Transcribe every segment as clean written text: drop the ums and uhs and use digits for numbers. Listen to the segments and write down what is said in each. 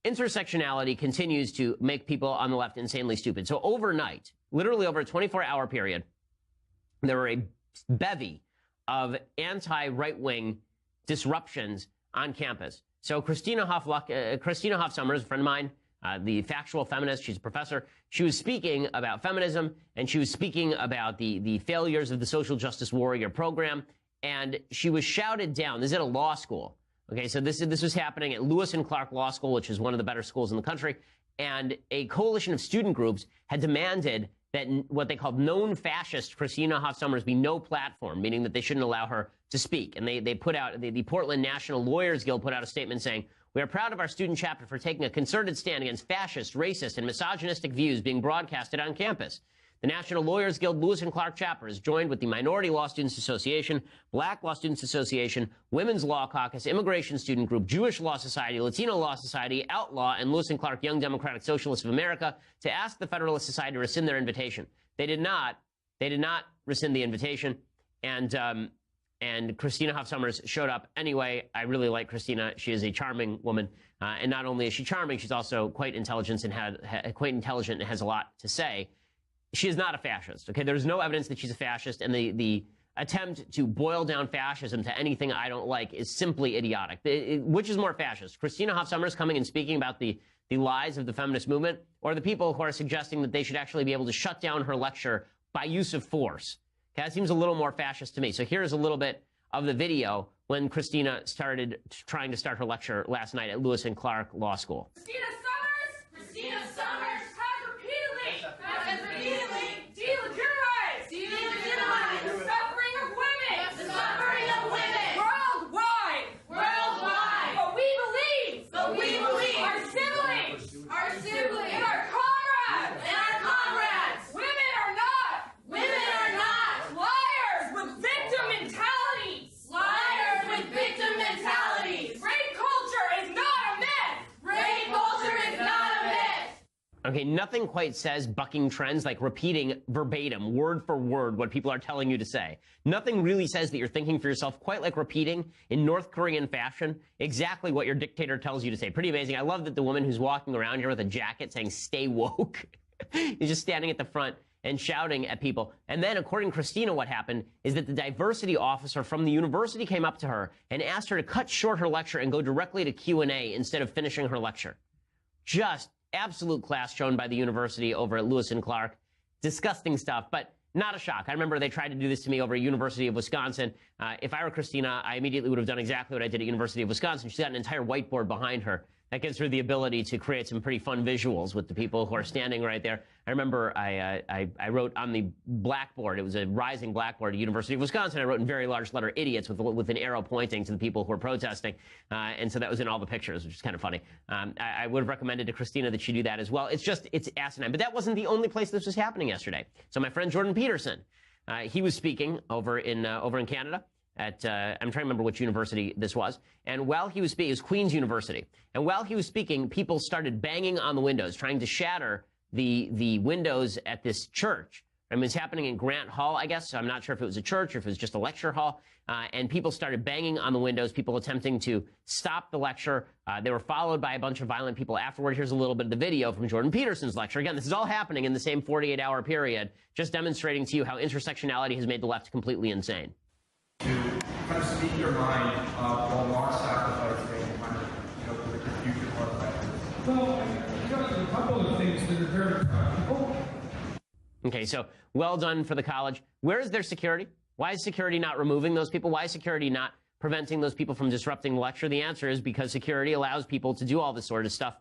intersectionality continues to make people on the left insanely stupid. So overnight, literally over a 24-hour period, there were a bevy of anti-right-wing disruptions on campus. So Christina Hoff Sommers, a friend of mine, the factual feminist, she's a professor, she was speaking about feminism, and she was speaking about the failures of the social justice warrior program, and she was shouted down. This is at a law school. Okay, so this was happening at Lewis and Clark Law School, which is one of the better schools in the country, and a coalition of student groups had demanded that what they called known fascist Christina Hoff Sommers be no platform, meaning that they shouldn't allow her to speak. And they put out, the Portland National Lawyers Guild put out a statement saying, "We are proud of our student chapter for taking a concerted stand against fascist, racist, and misogynistic views being broadcasted on campus. The National Lawyers Guild Lewis and Clark chapter is joined with the Minority Law Students Association, Black Law Students Association, Women's Law Caucus, Immigration Student Group, Jewish Law Society, Latino Law Society, Outlaw, and Lewis and Clark Young Democratic Socialists of America to ask the Federalist Society to rescind their invitation." They did not rescind the invitation, and Christina Hoff Sommers showed up anyway. I really like Christina. She is a charming woman, and not only is she charming, she's also quite intelligent and has a lot to say. She is not a fascist, okay? There's no evidence that she's a fascist, and the attempt to boil down fascism to anything I don't like is simply idiotic. Which is more fascist? Christina Hoff Sommers coming and speaking about the lies of the feminist movement, or the people who are suggesting that they should actually be able to shut down her lecture by use of force? Okay, that seems a little more fascist to me. So here's a little bit of the video when Christina started trying to start her lecture last night at Lewis and Clark Law School. Christina Sommers has repeatedly delegitimized the suffering of women worldwide. But we believe our siblings and our comrades. Women are not liars with victim mentalities. Rape culture is not a myth. Okay, nothing quite says bucking trends like repeating verbatim, word for word, what people are telling you to say. Nothing really says that you're thinking for yourself quite like repeating in North Korean fashion exactly what your dictator tells you to say. Pretty amazing. I love that the woman who's walking around here with a jacket saying "stay woke" is just standing at the front and shouting at people. And then, according to Christina, what happened is that the diversity officer from the university came up to her and asked her to cut short her lecture and go directly to Q&A instead of finishing her lecture. Just absolute class shown by the university over at Lewis and Clark. Disgusting stuff, but not a shock. I remember they tried to do this to me over at University of Wisconsin. If I were Christina, I immediately would have done exactly what I did at University of Wisconsin. She's got an entire whiteboard behind her. That gives her the ability to create some pretty fun visuals with the people who are standing right there. I remember I wrote on the blackboard, it was a rising blackboard at University of Wisconsin, I wrote in very large letter "idiots" with an arrow pointing to the people who were protesting. And so that was in all the pictures, which is kind of funny. I would have recommended to Christina that she do that as well. It's asinine. But that wasn't the only place this was happening yesterday. So my friend Jordan Peterson, he was speaking over in Canada. I'm trying to remember which university this was. And while he was speaking, it was Queen's University. And while he was speaking, people started banging on the windows, trying to shatter the windows at this church. I mean, it's happening in Grant Hall, I guess. So I'm not sure if it was a church or if it was just a lecture hall. And people started banging on the windows, people attempting to stop the lecture. They were followed by a bunch of violent people afterward. Here's a little bit of the video from Jordan Peterson's lecture. Again, this is all happening in the same 48-hour period, just demonstrating to you how intersectionality has made the left completely insane. To kind of speak your mind while not sacrificing for the future of our land? Well, there's a couple of things that are very practical. Okay, so well done for the college. Where is their security? Why is security not removing those people? Why is security not preventing those people from disrupting the lecture? The answer is because security allows people to do all this sort of stuff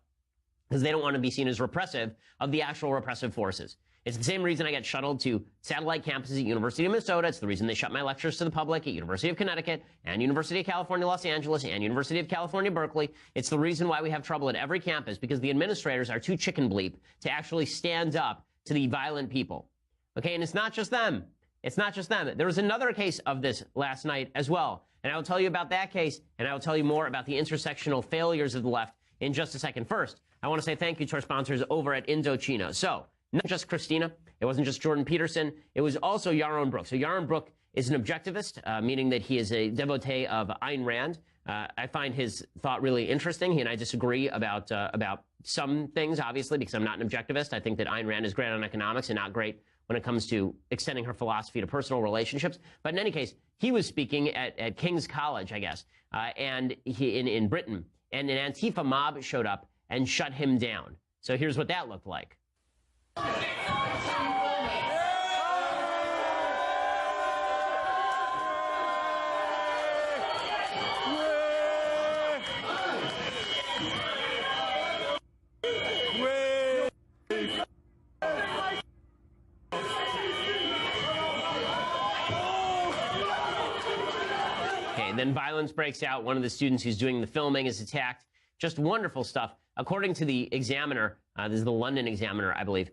because they don't want to be seen as repressive of the actual repressive forces. It's the same reason I get shuttled to satellite campuses at University of Minnesota. It's the reason they shut my lectures to the public at University of Connecticut and University of California, Los Angeles and University of California, Berkeley. It's the reason why we have trouble at every campus because the administrators are too chicken bleep to actually stand up to the violent people. Okay, and it's not just them. It's not just them. There was another case of this last night as well. And I will tell you about that case, and I will tell you more about the intersectional failures of the left in just a second. First, I want to say thank you to our sponsors over at Indochino. So, not just Christina, it wasn't just Jordan Peterson, it was also Yaron Brook. So Yaron Brook is an objectivist, meaning that he is a devotee of Ayn Rand. I find his thought really interesting. He and I disagree about some things, obviously, because I'm not an objectivist. I think that Ayn Rand is great on economics and not great when it comes to extending her philosophy to personal relationships. But in any case, he was speaking at King's College, I guess, and in Britain, and an Antifa mob showed up and shut him down. So here's what that looked like. Then violence breaks out. One of the students who's doing the filming is attacked. Just wonderful stuff. According to the Examiner, this is the London Examiner, I believe,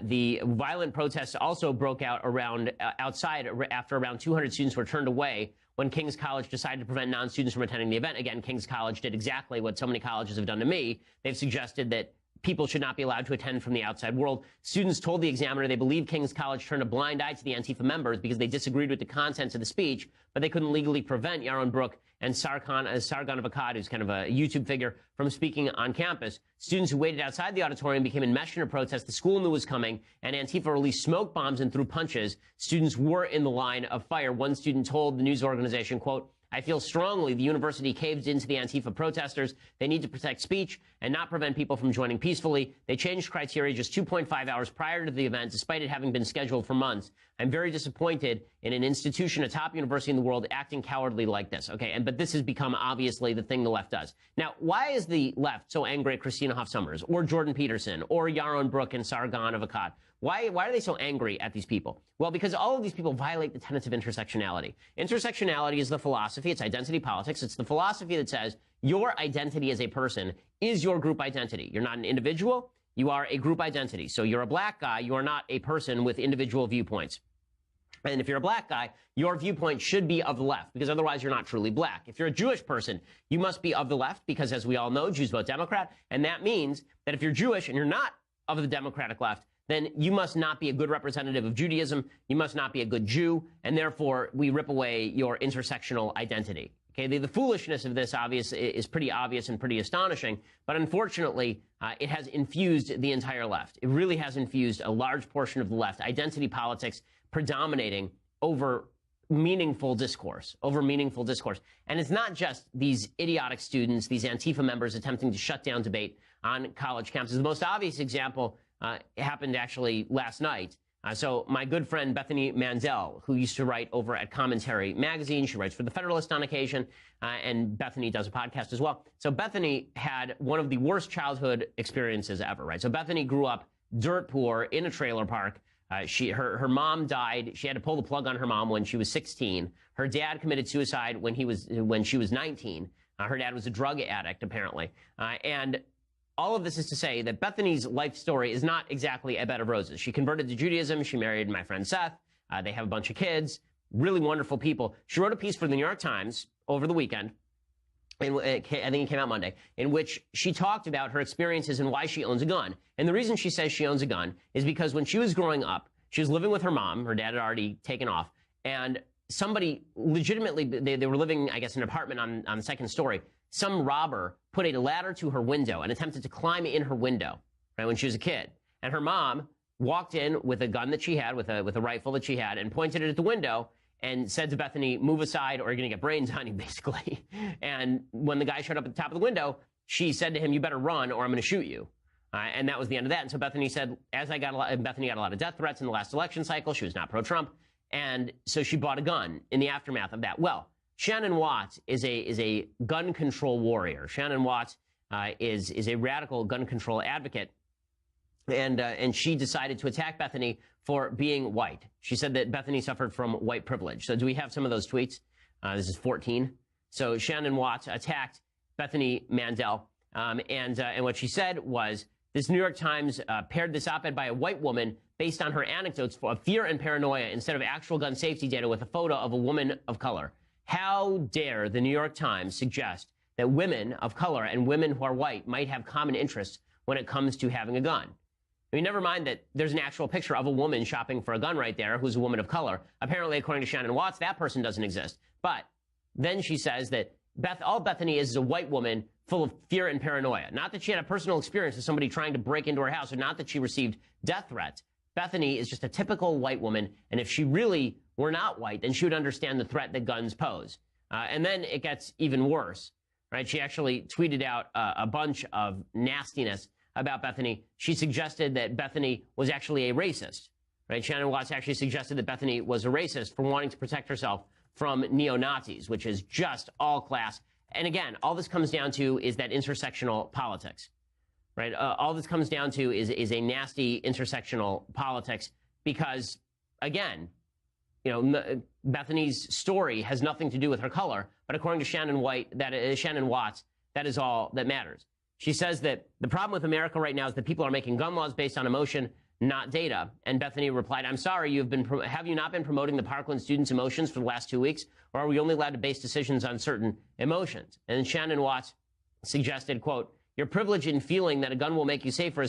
the violent protests also broke out around outside after around 200 students were turned away when King's College decided to prevent non-students from attending the event. Again, King's College did exactly what so many colleges have done to me. They've suggested that people should not be allowed to attend from the outside world. Students told the Examiner they believe King's College turned a blind eye to the Antifa members because they disagreed with the contents of the speech, but they couldn't legally prevent Yaron Brook and Sargon of Akkad, who's kind of a YouTube figure, from speaking on campus. Students who waited outside the auditorium became enmeshed in a protest. The school knew was coming, and Antifa released smoke bombs and threw punches. Students were in the line of fire. One student told the news organization, quote, "I feel strongly the university caved into the Antifa protesters. They need to protect speech and not prevent people from joining peacefully. They changed criteria just 2.5 hours prior to the event, despite it having been scheduled for months. I'm very disappointed in an institution, a top university in the world, acting cowardly like this." Okay, but this has become obviously the thing the left does. Now, why is the left so angry at Christina Hoff Sommers or Jordan Peterson or Yaron Brook and Sargon of Akkad? Why are they so angry at these people? Well, because all of these people violate the tenets of intersectionality. Intersectionality is the philosophy. It's identity politics. It's the philosophy that says your identity as a person is your group identity. You're not an individual. You are a group identity. So you're a black guy. You are not a person with individual viewpoints. And if you're a black guy, your viewpoint should be of the left, because otherwise you're not truly black. If you're a Jewish person, you must be of the left, because as we all know, Jews vote Democrat. And that means that if you're Jewish and you're not of the Democratic left, then you must not be a good representative of Judaism. You must not be a good Jew. And therefore, we rip away your intersectional identity. Okay, the foolishness of this is pretty obvious and pretty astonishing. But unfortunately, it has infused the entire left. It really has infused a large portion of the left. Identity politics predominating over meaningful discourse, And it's not just these idiotic students, these Antifa members attempting to shut down debate on college campuses. The most obvious example happened actually last night. So my good friend Bethany Mandel, who used to write over at Commentary Magazine, she writes for The Federalist on occasion, and Bethany does a podcast as well. So Bethany had one of the worst childhood experiences ever, right? So Bethany grew up dirt poor in a trailer park. Her mom died. She had to pull the plug on her mom when she was 16. Her dad committed suicide when she was 19. Her dad was a drug addict, apparently. And all of this is to say that Bethany's life story is not exactly a bed of roses. She converted to Judaism. She married my friend Seth. They have a bunch of kids. Really wonderful people. She wrote a piece for the New York Times over the weekend. I think it came out Monday, in which she talked about her experiences and why she owns a gun. And the reason she says she owns a gun is because when she was growing up, she was living with her mom. Her dad had already taken off. And somebody legitimately, they were living, I guess, in an apartment on the second story. Some robber put a ladder to her window and attempted to climb in her window, right, when she was a kid. And her mom walked in with a gun that she had, with a rifle that she had, and pointed it at the window and said to Bethany, "Move aside or you're going to get brains on you," basically. And when the guy showed up at the top of the window, she said to him, "You better run or I'm going to shoot you." And that was the end of that. And so Bethany said, Bethany got a lot of death threats in the last election cycle. She was not pro-Trump. And so she bought a gun in the aftermath of that. Well, Shannon Watts is a gun control warrior. Shannon Watts is a radical gun control advocate. And she decided to attack Bethany for being white. She said that Bethany suffered from white privilege. So do we have some of those tweets? This is 14. So Shannon Watts attacked Bethany Mandel. And what she said was, this New York Times paired this op-ed by a white woman based on her anecdotes of fear and paranoia instead of actual gun safety data with a photo of a woman of color. How dare the New York Times suggest that women of color and women who are white might have common interests when it comes to having a gun? I mean, never mind that there's an actual picture of a woman shopping for a gun right there who's a woman of color. Apparently, according to Shannon Watts, that person doesn't exist. But then she says that all Bethany is a white woman full of fear and paranoia. Not that she had a personal experience with somebody trying to break into her house, or not that she received death threats. Bethany is just a typical white woman, and if she really were not white, then she would understand the threat that guns pose. And then it gets even worse, right? She actually tweeted out a bunch of nastiness about Bethany. She suggested that Bethany was actually a racist, right? Shannon Watts actually suggested that Bethany was a racist for wanting to protect herself from neo-Nazis, which is just all class. And again, all this comes down to is that intersectional politics, right? All this comes down to is a nasty intersectional politics because, again, you know, Bethany's story has nothing to do with her color, but according to Shannon Watts, that is all that matters. She says that the problem with America right now is that people are making gun laws based on emotion, not data. And Bethany replied, I'm sorry, have you not been promoting the Parkland students' emotions for the last 2 weeks? Or are we only allowed to base decisions on certain emotions? And Shannon Watts suggested, quote, your privilege in feeling that a gun will make you safer